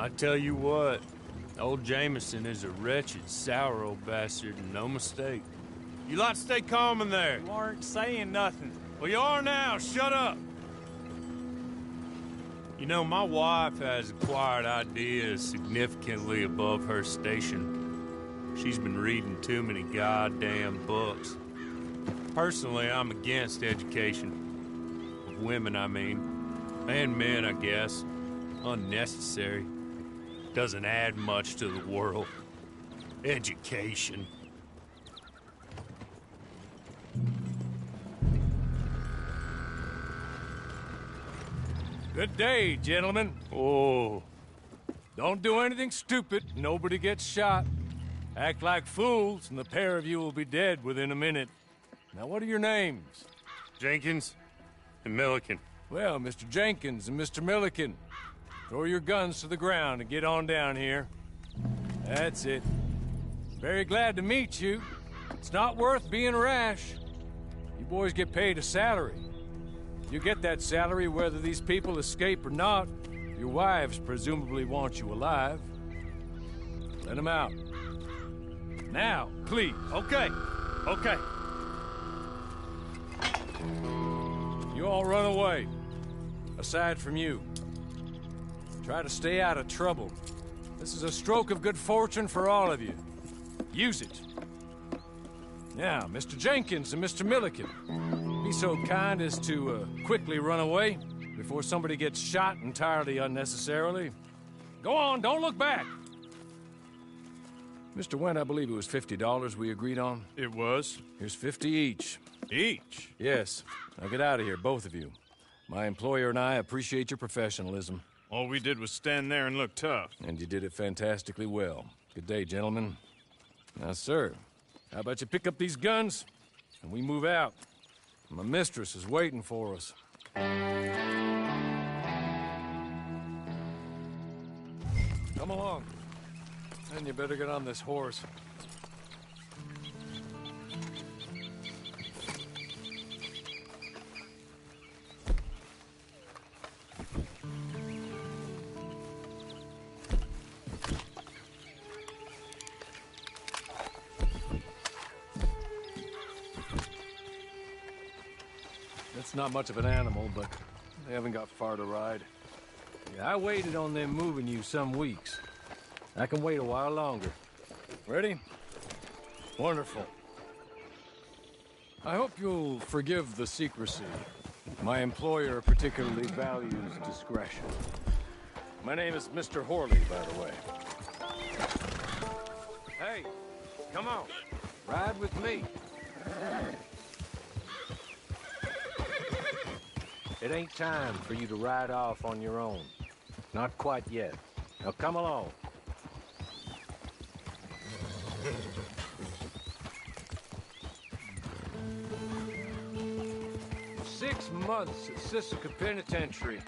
I tell you what, old Jameson is a wretched, sour old bastard, and no mistake. You lot stay calm in there. You aren't saying nothing. Well, you are now. Shut up. You know, my wife has acquired ideas significantly above her station. She's been reading too many goddamn books. Personally, I'm against education. Of women, I mean. And men, I guess. Unnecessary. Doesn't add much to the world. Education. Good day, gentlemen. Oh. Don't do anything stupid. Nobody gets shot. Act like fools, and the pair of you will be dead within a minute. Now, what are your names? Jenkins and Milliken. Well, Mr. Jenkins and Mr. Milliken, throw your guns to the ground and get on down here. That's it. Very glad to meet you. It's not worth being rash. You boys get paid a salary. You get that salary whether these people escape or not. Your wives presumably want you alive. Let them out. Now, please. Okay. Okay. You all run away. Aside from you. Try to stay out of trouble. This is a stroke of good fortune for all of you. Use it. Now, Mr. Jenkins and Mr. Milliken, be so kind as to quickly run away before somebody gets shot entirely unnecessarily. Go on, don't look back. Mr. Wendt, I believe it was $50 we agreed on. It was. Here's 50 each. Each? Yes. Now get out of here, both of you. My employer and I appreciate your professionalism. All we did was stand there and look tough. And you did it fantastically well. Good day, gentlemen. Now, sir, how about you pick up these guns and we move out? My mistress is waiting for us. Come along. And you better get on this horse. It's not much of an animal, but they haven't got far to ride. Yeah, I waited on them moving you some weeks. I can wait a while longer. Ready? Wonderful. I hope you'll forgive the secrecy. My employer particularly values discretion. My name is Mr. Horley, by the way. Hey, come on. Ride with me. It ain't time for you to ride off on your own. Not quite yet. Now come along. 6 months at Sisika Penitentiary,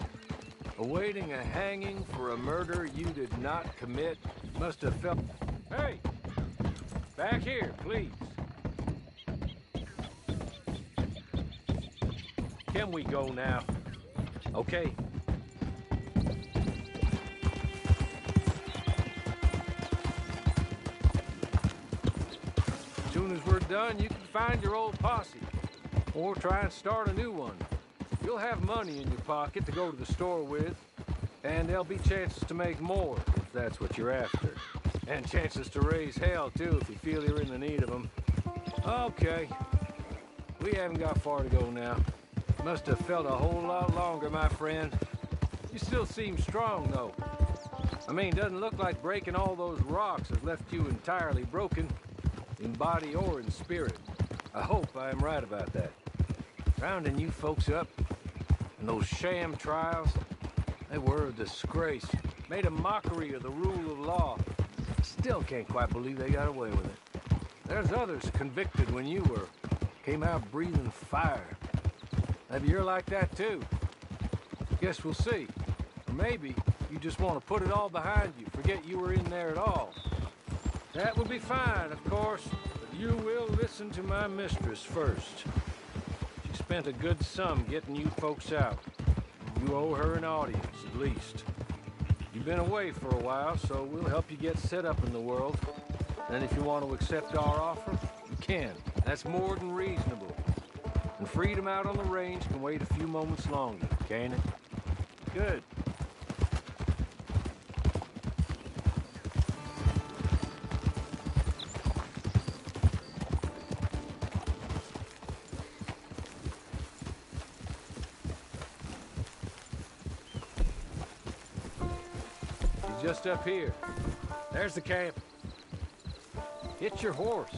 awaiting a hanging for a murder you did not commit. Must have felt... Hey! Back here, please. Can we go now? Okay. As soon as we're done, you can find your old posse. Or try and start a new one. You'll have money in your pocket to go to the store with. And there'll be chances to make more, if that's what you're after. And chances to raise hell, too, if you feel you're in the need of them. Okay. We haven't got far to go now. Must have felt a whole lot longer, my friend. You still seem strong, though. I mean, doesn't look like breaking all those rocks has left you entirely broken, in body or in spirit. I hope I am right about that. Rounding you folks up, and those sham trials, they were a disgrace. Made a mockery of the rule of law. Still can't quite believe they got away with it. There's others convicted when you were. Came out breathing fire. Maybe you're like that too. Guess we'll see. Or maybe you just want to put it all behind you, forget you were in there at all. That would be fine, of course, but you will listen to my mistress first. She spent a good sum getting you folks out. You owe her an audience, at least. You've been away for a while, so we'll help you get set up in the world. And if you want to accept our offer, you can. That's more than reasonable. And freedom out on the range can wait a few moments longer, can't it? Good. Just up here. There's the camp. Get your horse.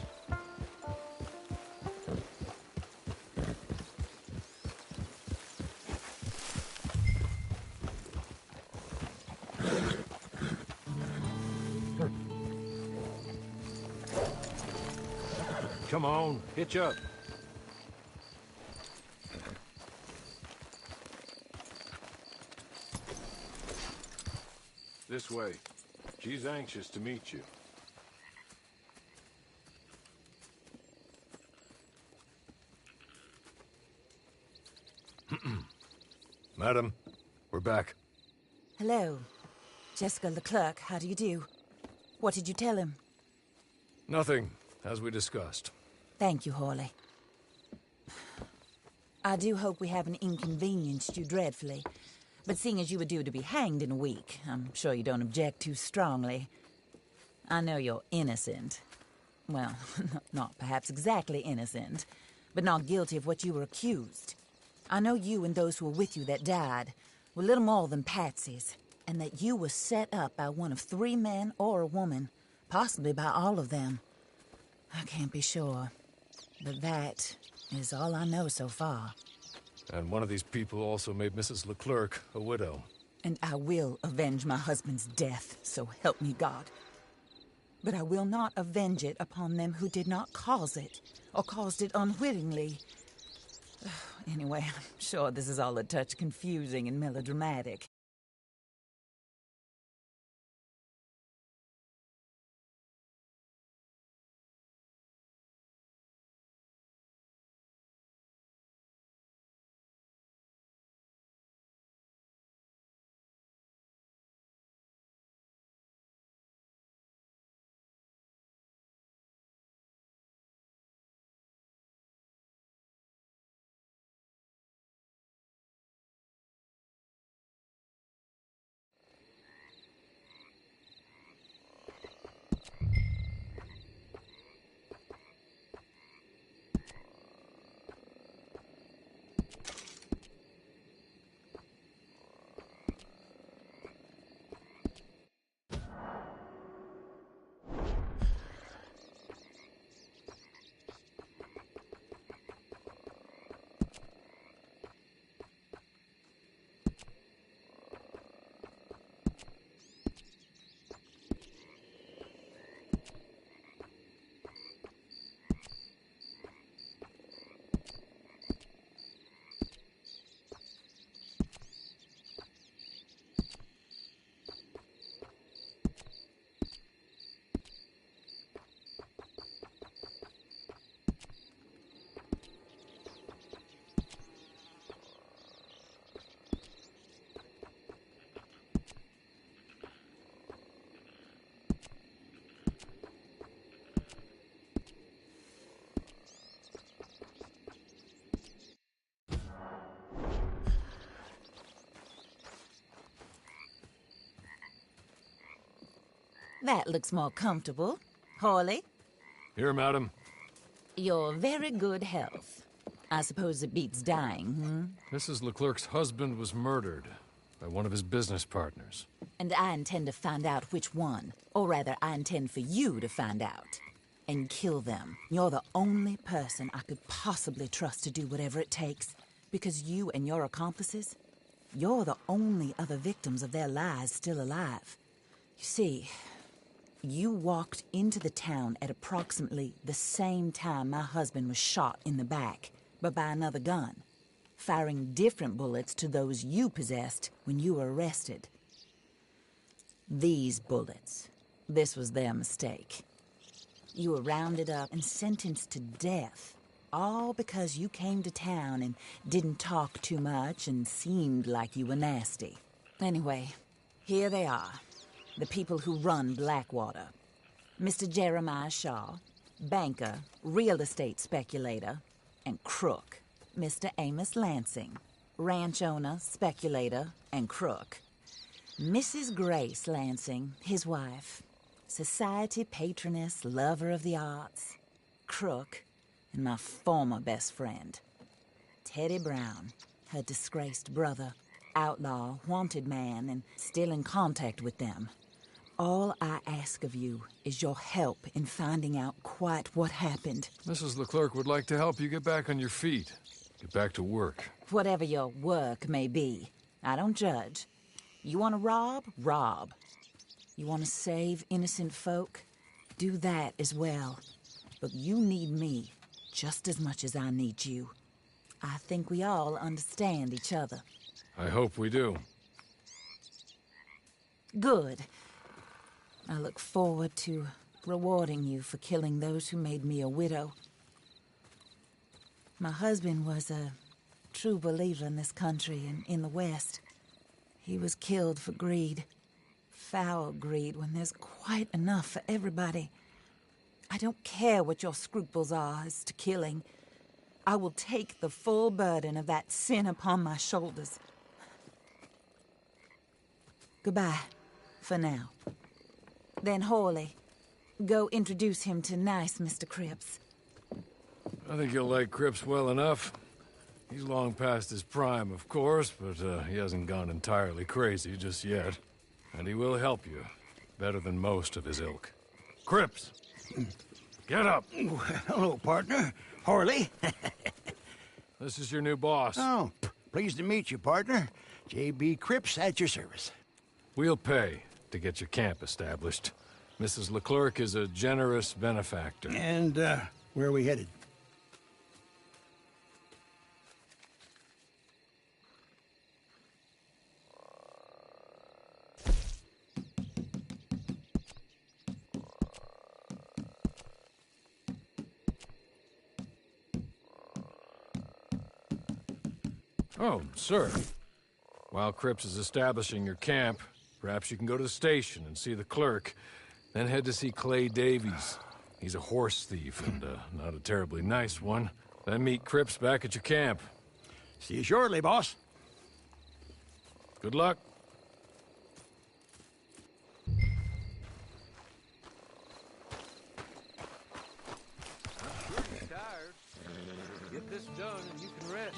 Come on, hitch up. This way. She's anxious to meet you. Madam, we're back. Hello. Jessica Leclerc, how do you do? What did you tell him? Nothing, as we discussed. Thank you, Hawley. I do hope we haven't inconvenienced you dreadfully. But seeing as you were due to be hanged in a week, I'm sure you don't object too strongly. I know you're innocent. Well, not perhaps exactly innocent, but not guilty of what you were accused. I know you and those who were with you that died were little more than patsies, and that you were set up by one of 3 men or a woman, possibly by all of them. I can't be sure, but that is all I know so far. And one of these people also made Mrs. Leclerc a widow. And I will avenge my husband's death, so help me God. But I will not avenge it upon them who did not cause it, or caused it unwittingly. Anyway, I'm sure this is all a touch confusing and melodramatic. That looks more comfortable. Hawley? Here, madam. Your very good health. I suppose it beats dying, Mrs. Leclerc's husband was murdered by one of his business partners. And I intend to find out which one. Or rather, I intend for you to find out. And kill them. You're the only person I could possibly trust to do whatever it takes. Because you and your accomplices, you're the only other victims of their lies still alive. You see, you walked into the town at approximately the same time my husband was shot in the back, but by another gun, firing different bullets to those you possessed when you were arrested. These bullets, this was their mistake. You were rounded up and sentenced to death, all because you came to town and didn't talk too much and seemed like you were nasty. Anyway, Here they are, the people who run Blackwater. Mr. Jeremiah Shaw, banker, real estate speculator, and crook. Mr. Amos Lansing, ranch owner, speculator, and crook. Mrs. Grace Lansing, his wife, society patroness, lover of the arts, crook, and my former best friend. Teddy Brown, her disgraced brother, outlaw, wanted man, and still in contact with them. All I ask of you is your help in finding out quite what happened. Mrs. Leclerc would like to help you get back on your feet. Get back to work. Whatever your work may be, I don't judge. You want to rob? Rob. You want to save innocent folk? Do that as well. But you need me just as much as I need you. I think we all understand each other. I hope we do. Good. I look forward to rewarding you for killing those who made me a widow. My husband was a true believer in this country and in the West. He was killed for greed. Foul greed when there's quite enough for everybody. I don't care what your scruples are as to killing. I will take the full burden of that sin upon my shoulders. Goodbye, for now. Then Hawley, go introduce him to nice Mr. Cripps. I think you'll like Cripps well enough. He's long past his prime, of course, but he hasn't gone entirely crazy just yet. And he will help you, better than most of his ilk. Cripps! Get up! Hello, partner. Harley. This is your new boss. Oh, pleased to meet you, partner. J.B. Cripps at your service. We'll pay to get your camp established. Mrs. Leclerc is a generous benefactor. And, where are we headed? Oh, sir. While Cripps is establishing your camp, perhaps you can go to the station and see the clerk, then head to see Clay Davies. He's a horse thief, and not a terribly nice one. Then meet Cripps back at your camp. See you shortly, boss. Good luck. You're tired. Get this done and you can rest.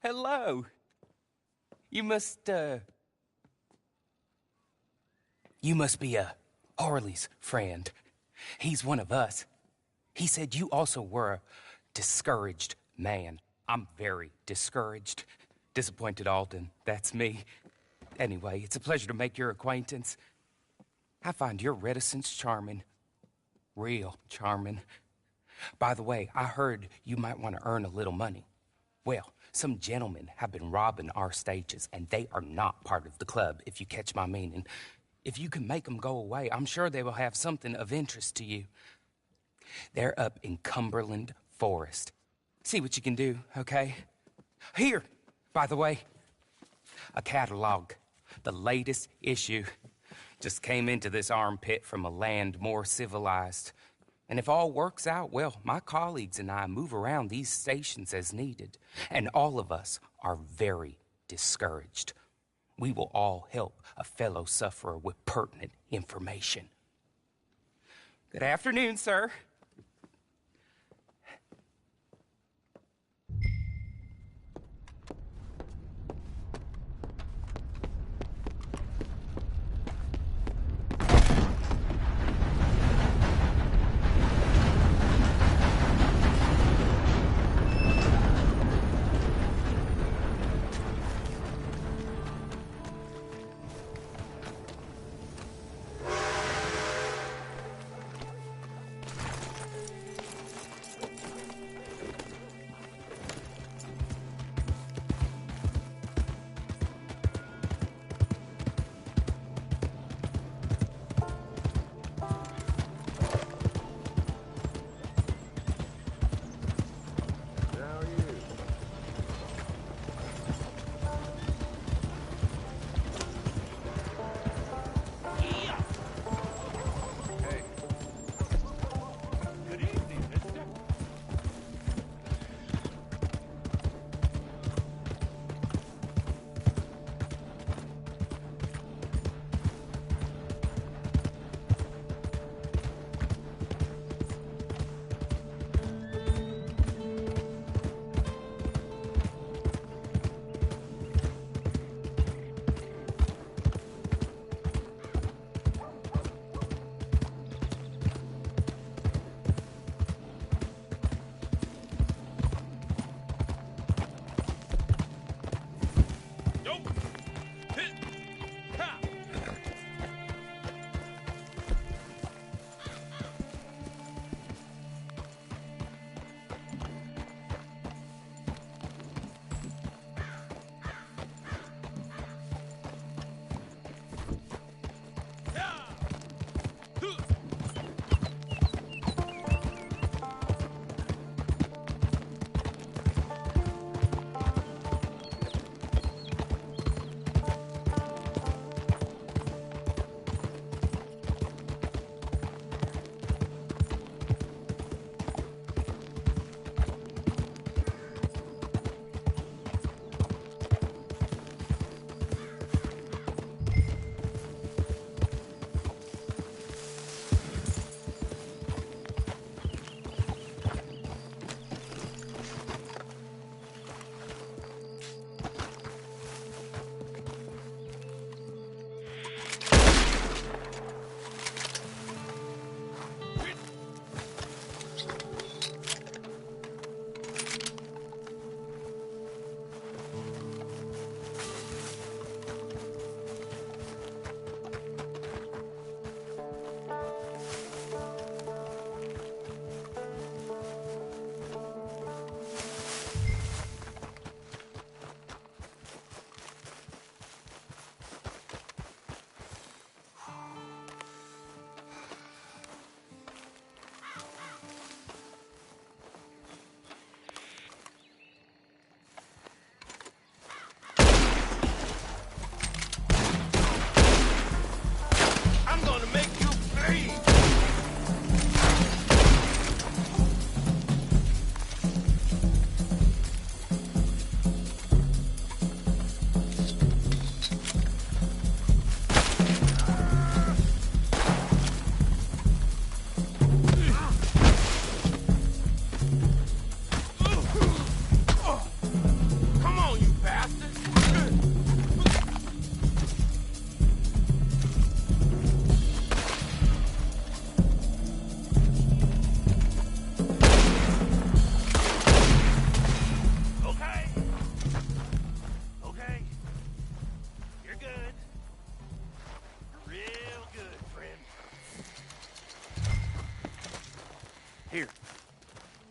Hello. You must be Harley's friend. He's one of us. He said you also were a discouraged man. I'm very discouraged. Disappointed Alden, that's me. Anyway, it's a pleasure to make your acquaintance. I find your reticence charming. Real charming. By the way, I heard you might want to earn a little money. Well, some gentlemen have been robbing our stages, and they are not part of the club, if you catch my meaning. If you can make them go away, I'm sure they will have something of interest to you. They're up in Cumberland Forest. See what you can do, okay? Here, by the way, a catalog. The latest issue. Just came into this armpit from a land more civilized. And if all works out, well, my colleagues and I move around these stations as needed. And all of us are very discouraged. We will all help a fellow sufferer with pertinent information. Good afternoon, sir.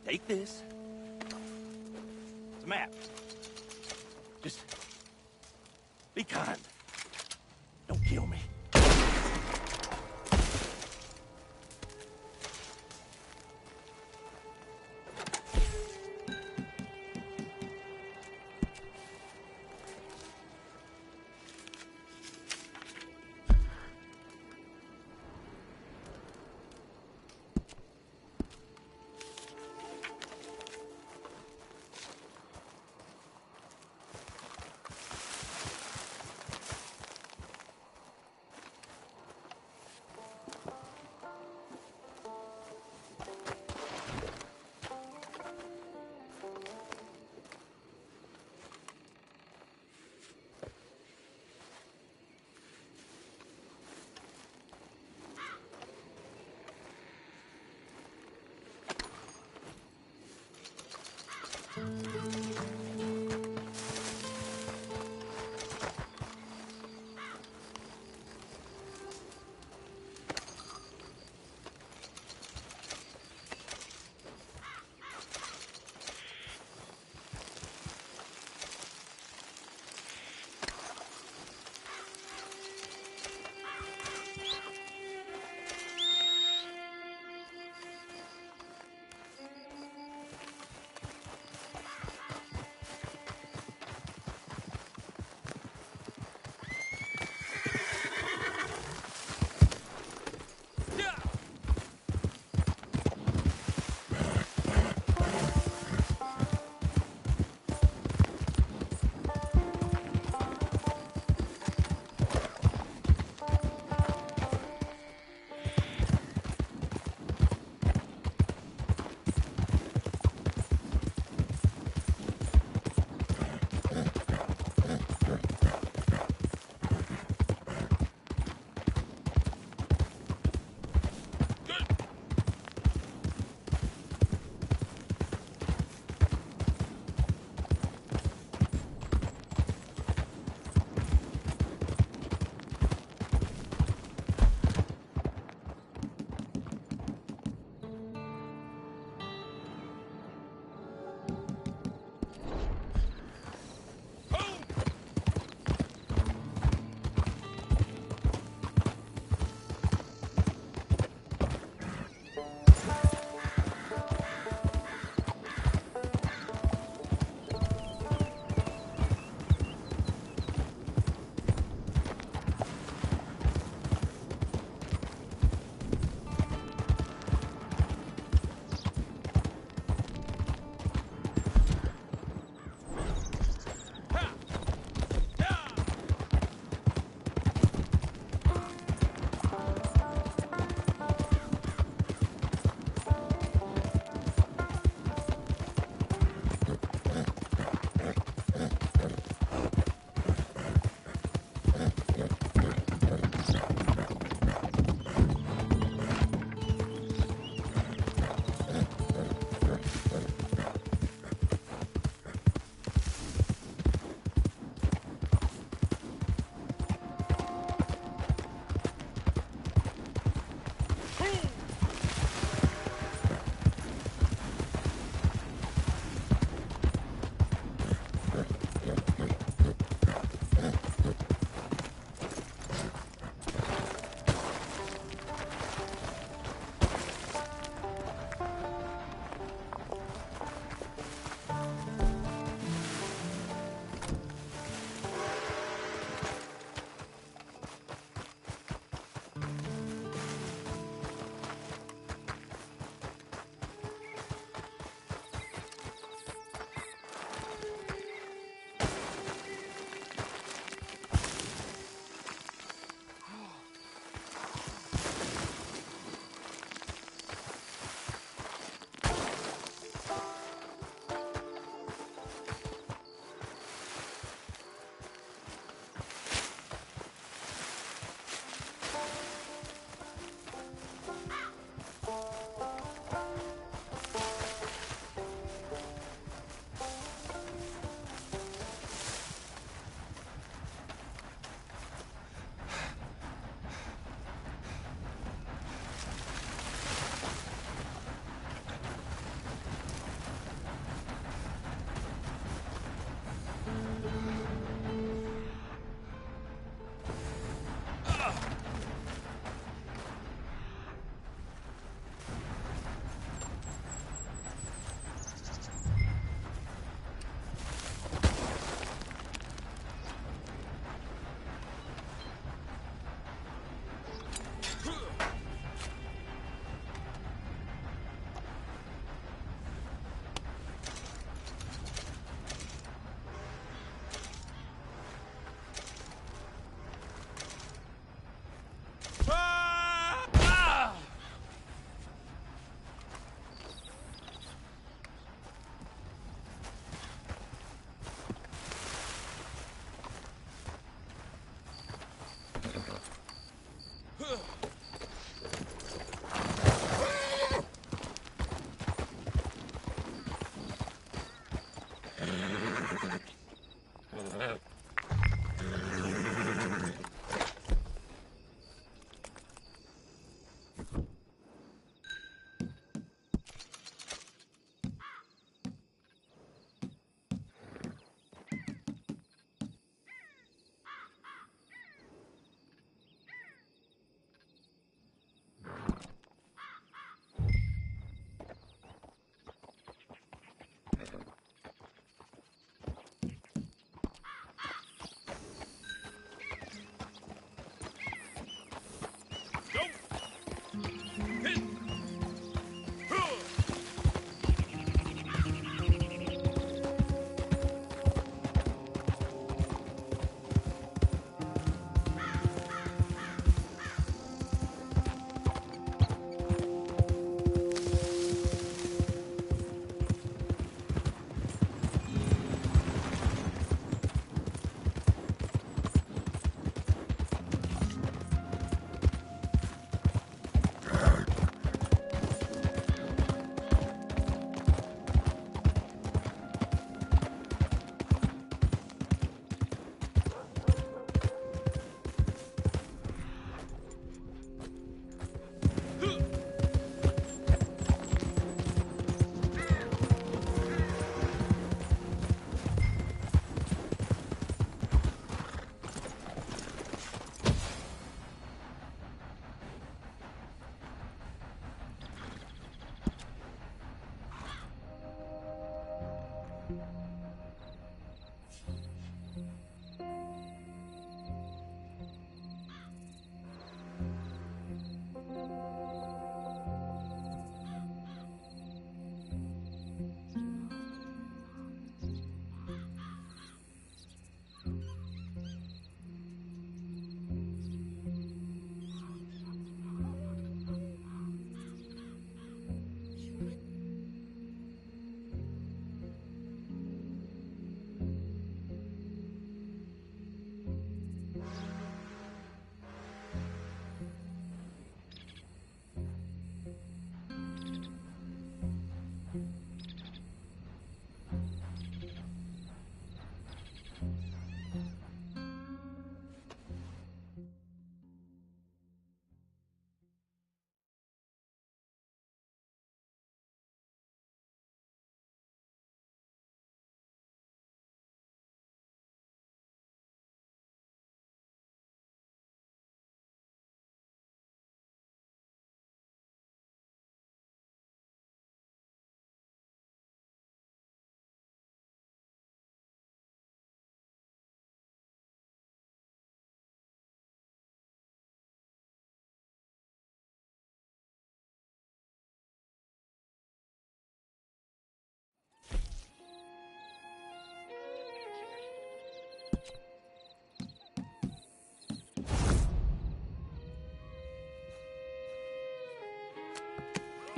Take this. It's a map. Just be kind. Don't kill me.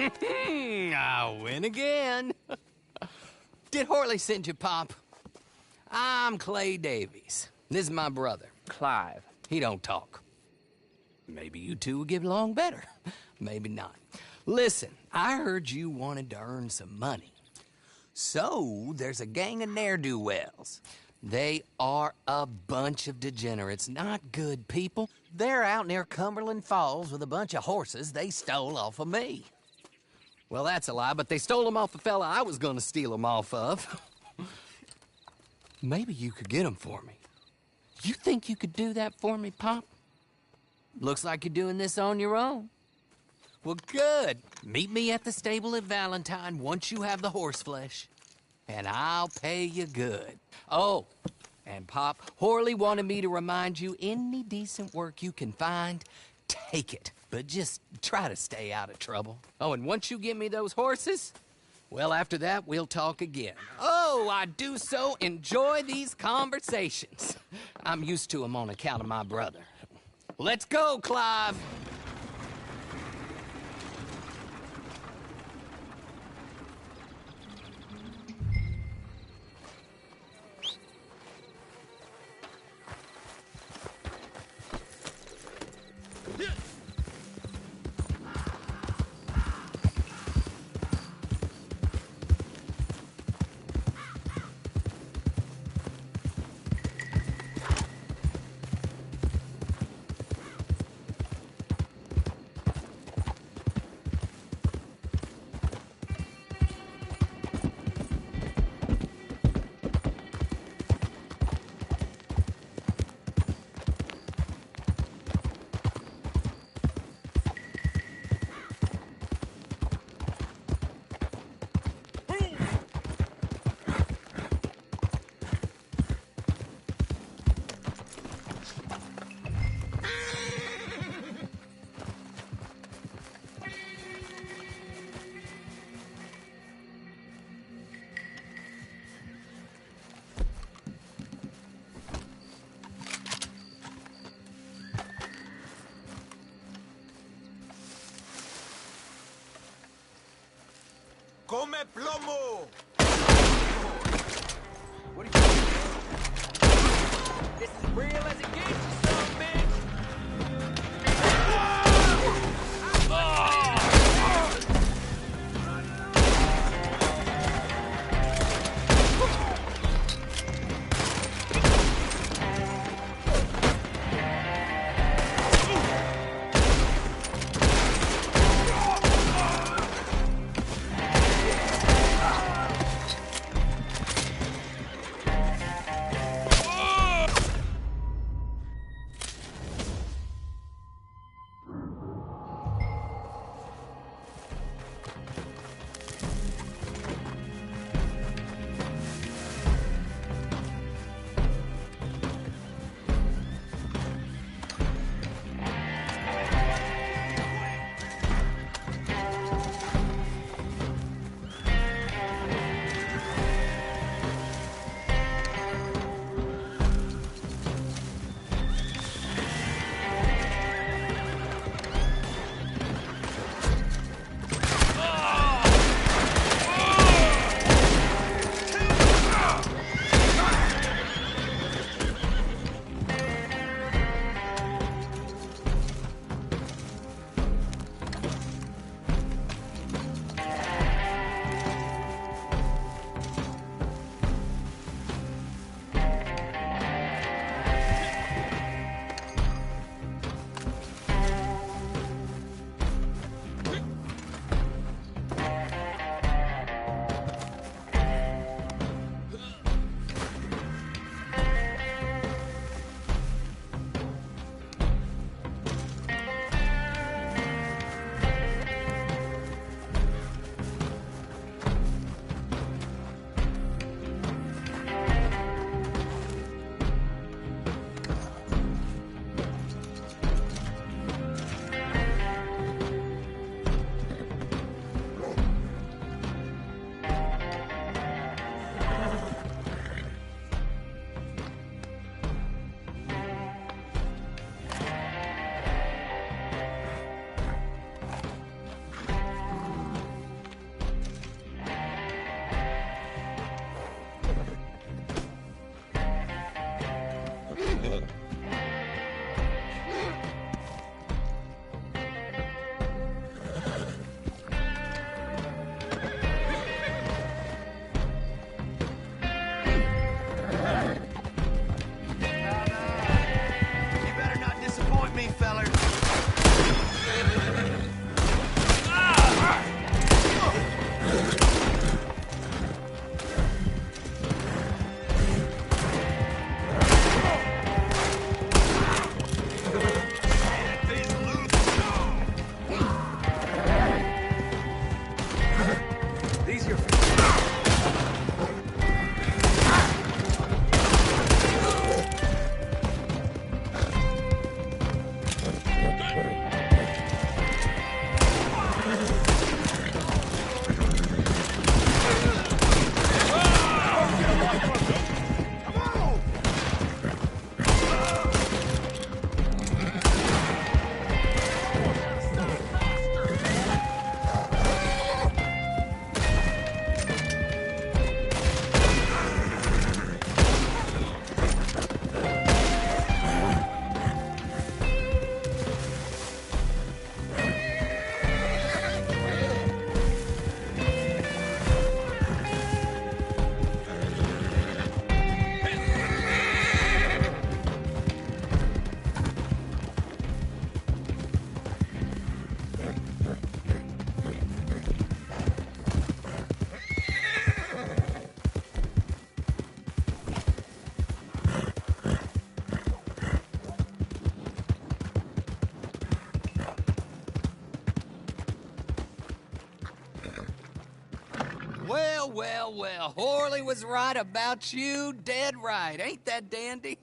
I win again. Did Horley send you, Pop? I'm Clay Davies. This is my brother. Clive. He don't talk. Maybe you two will get along better. Maybe not. Listen, I heard you wanted to earn some money. So, there's a gang of ne'er-do-wells. They are a bunch of degenerates, not good people. They're out near Cumberland Falls with a bunch of horses they stole off of me. Well, that's a lie, but they stole them off the fella I was gonna steal them off of. Maybe you could get them for me. You think you could do that for me, Pop? Looks like you're doing this on your own. Well, good. Meet me at the stable at Valentine once you have the horse flesh, and I'll pay you good. Oh, and Pop, Horley wanted me to remind you, any decent work you can find, take it. But just try to stay out of trouble. Oh, and once you give me those horses, well, after that, we'll talk again. Oh, I do so enjoy these conversations. I'm used to them on account of my brother. Let's go, Clive. Come plomo! What are you doing? This is real as it gets, you son of a bitch! well, well. Horley was right about you, dead right. Ain't that dandy?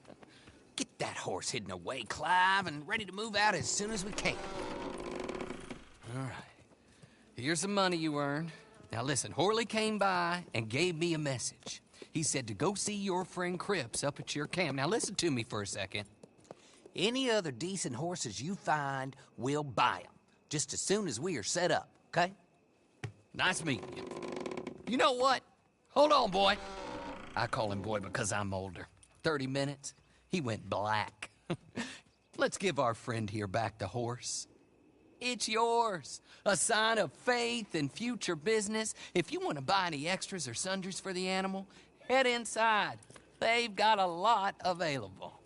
Get that horse hidden away, Clive, and ready to move out as soon as we can. All right. Here's the money you earned. Now listen, Horley came by and gave me a message. He said to go see your friend Cripps up at your camp. Now listen to me for a second. Any other decent horses you find, we'll buy them. Just as soon as we are set up, okay? Nice meeting you. You know what? Hold on, boy. I call him boy because I'm older. 30 minutes, he went black. Let's give our friend here back the horse. It's yours. A sign of faith and future business. If you want to buy any extras or sundries for the animal, head inside. They've got a lot available.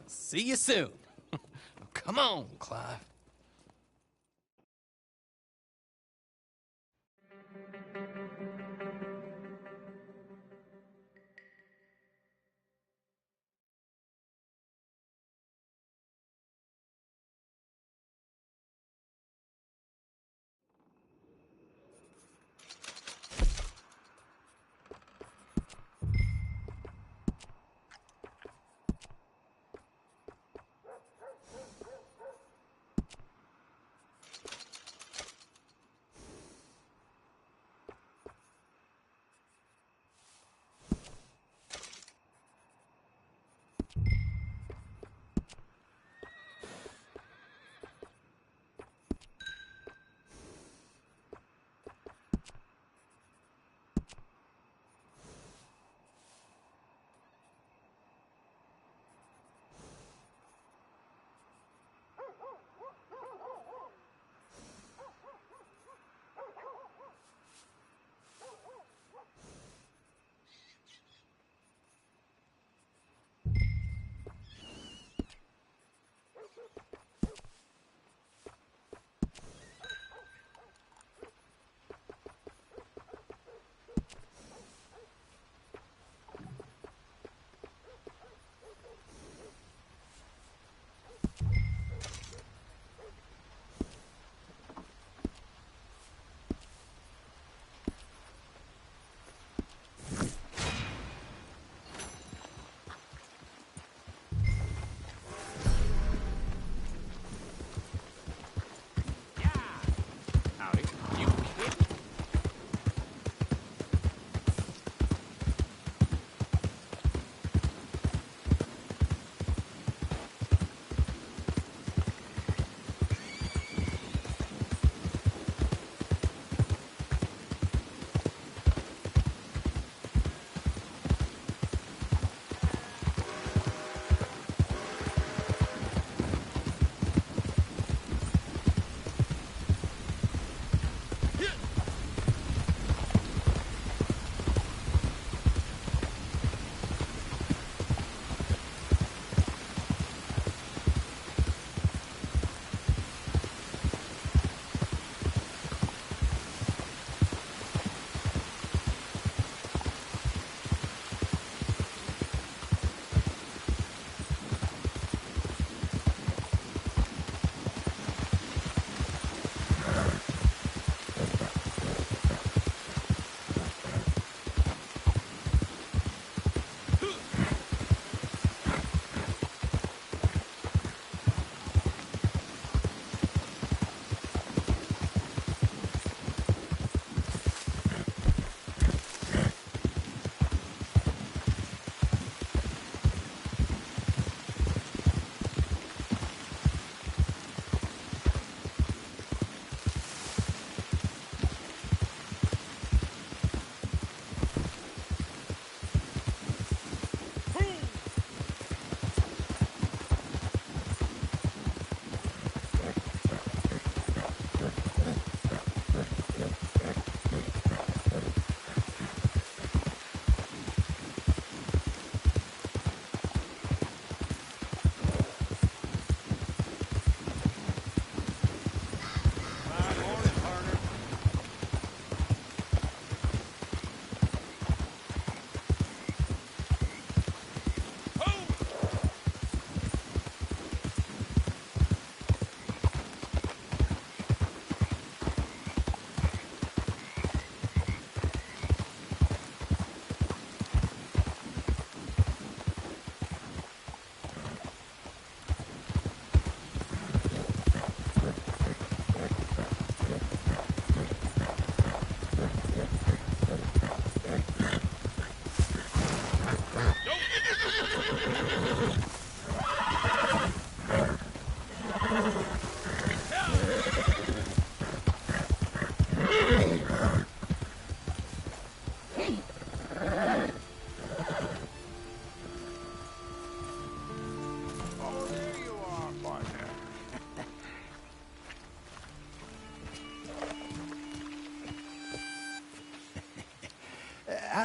See you soon. Come on, Clive.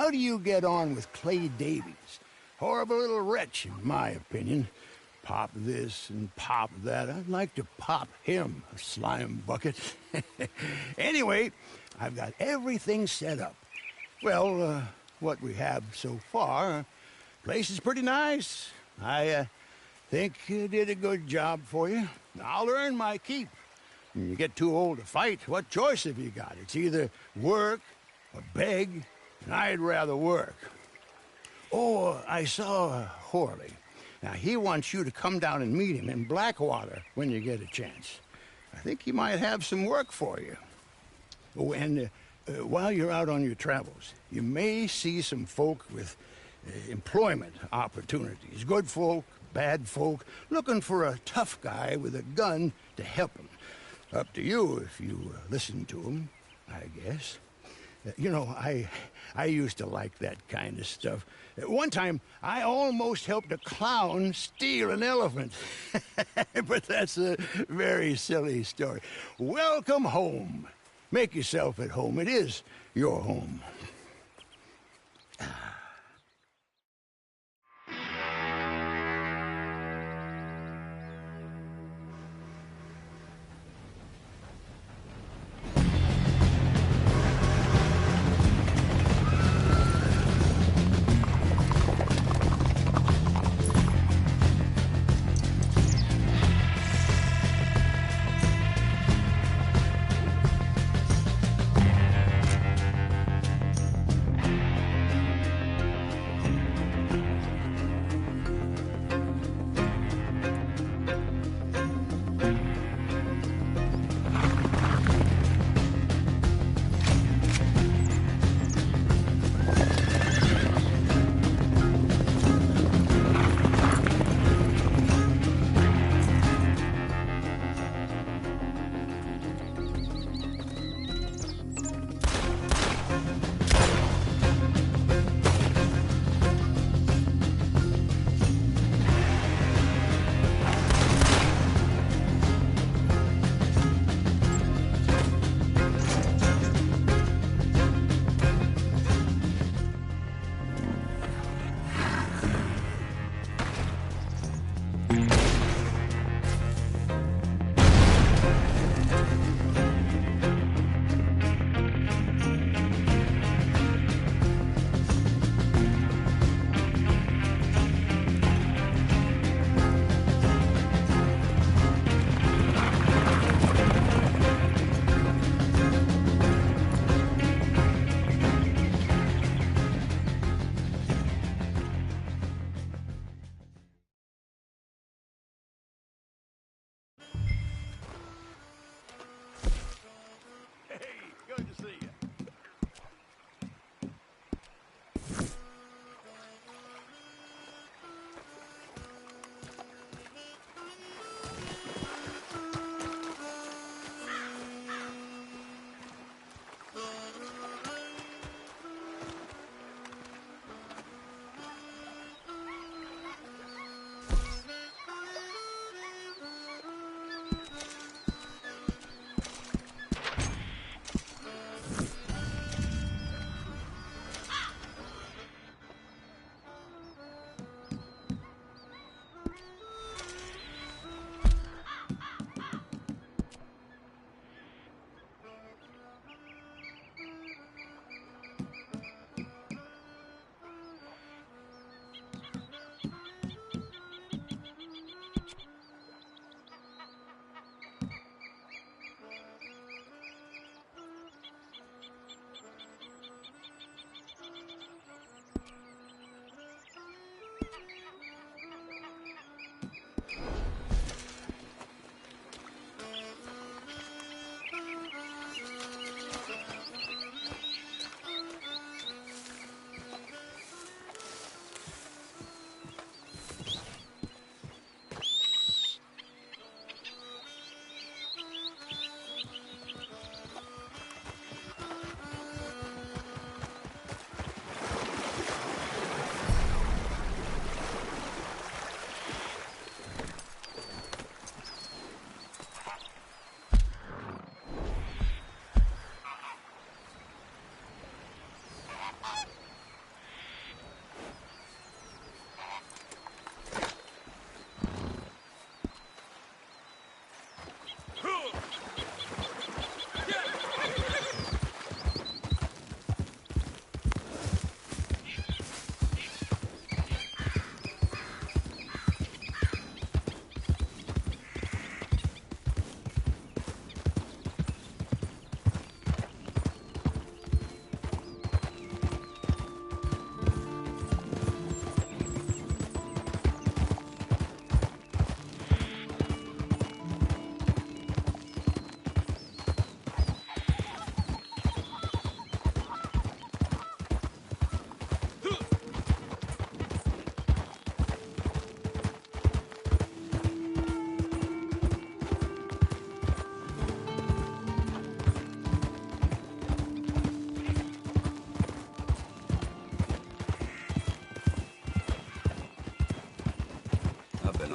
how do you get on with Clay Davies? Horrible little wretch, in my opinion. Pop this and pop that. I'd like to pop him, a slime bucket. Anyway, I've got everything set up. Well, what we have so far, place is pretty nice. I think you did a good job for you. I'll earn my keep. When you get too old to fight, what choice have you got? It's either work or beg, and I'd rather work. Oh, I saw Horley. Now, he wants you to come down and meet him in Blackwater when you get a chance. I think he might have some work for you. Oh, and while you're out on your travels, you may see some folk with employment opportunities. Good folk, bad folk, looking for a tough guy with a gun to help them. Up to you if you listen to them, I guess. You know, I used to like that kind of stuff. One time, I almost helped a clown steal an elephant. But that's a very silly story. Welcome home. Make yourself at home. It is your home.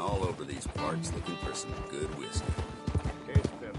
all over these parts looking for some good whiskey. Case Phil.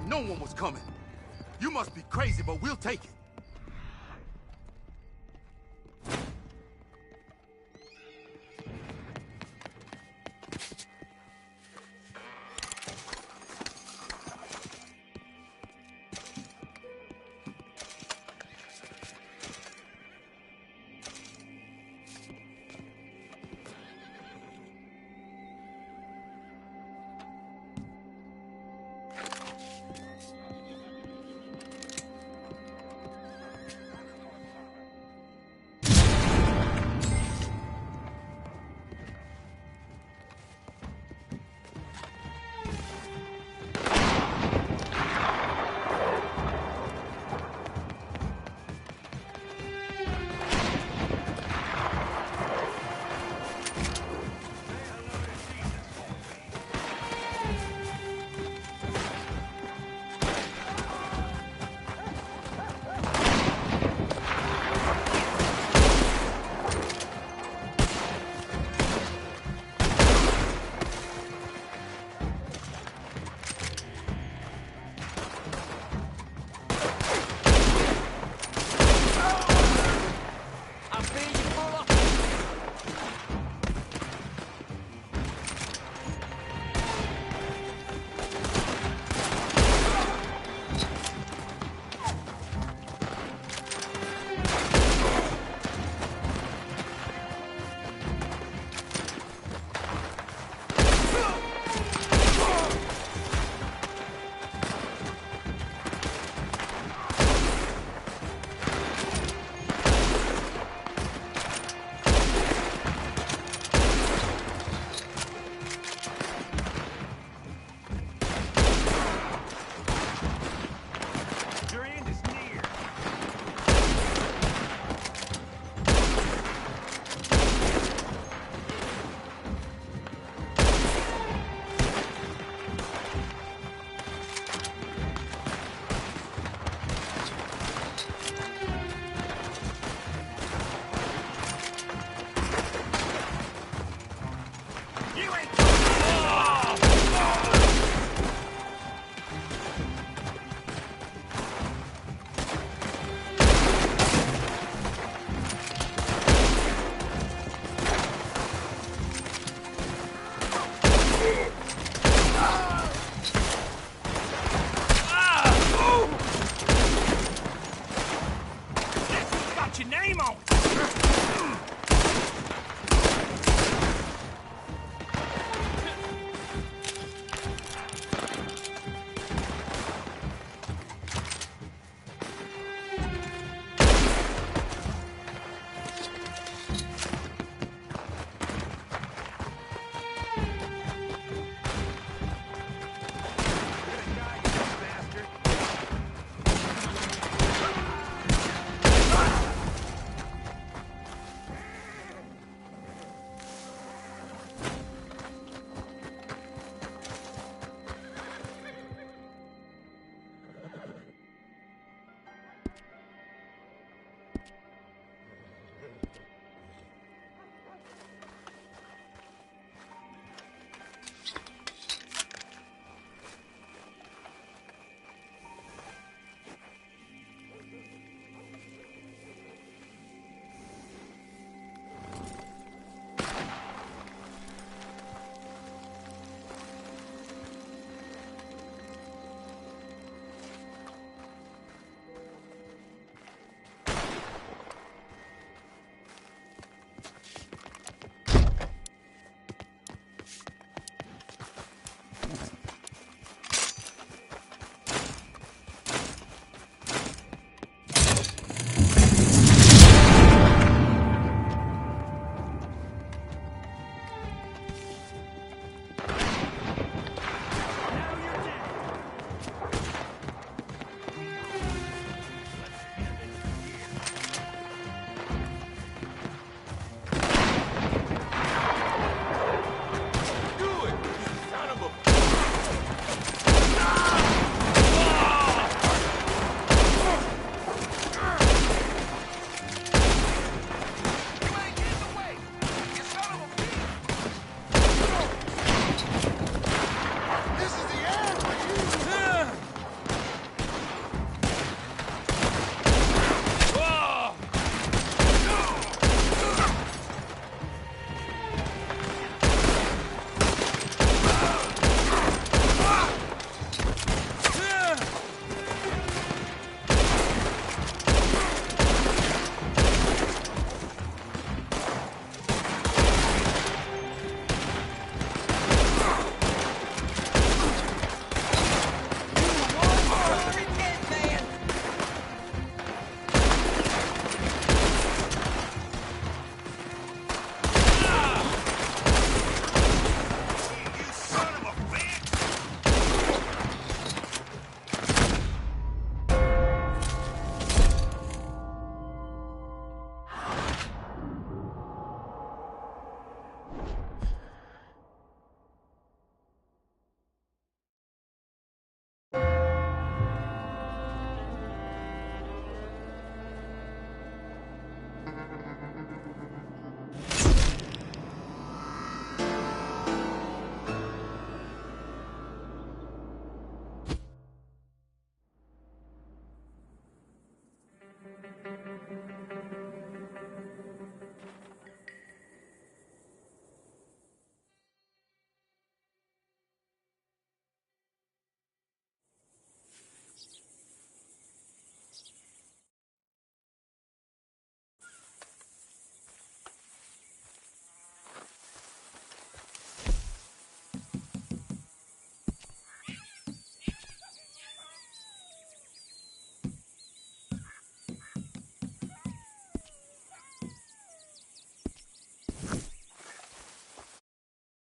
no one was coming. You must be crazy, but we'll take it.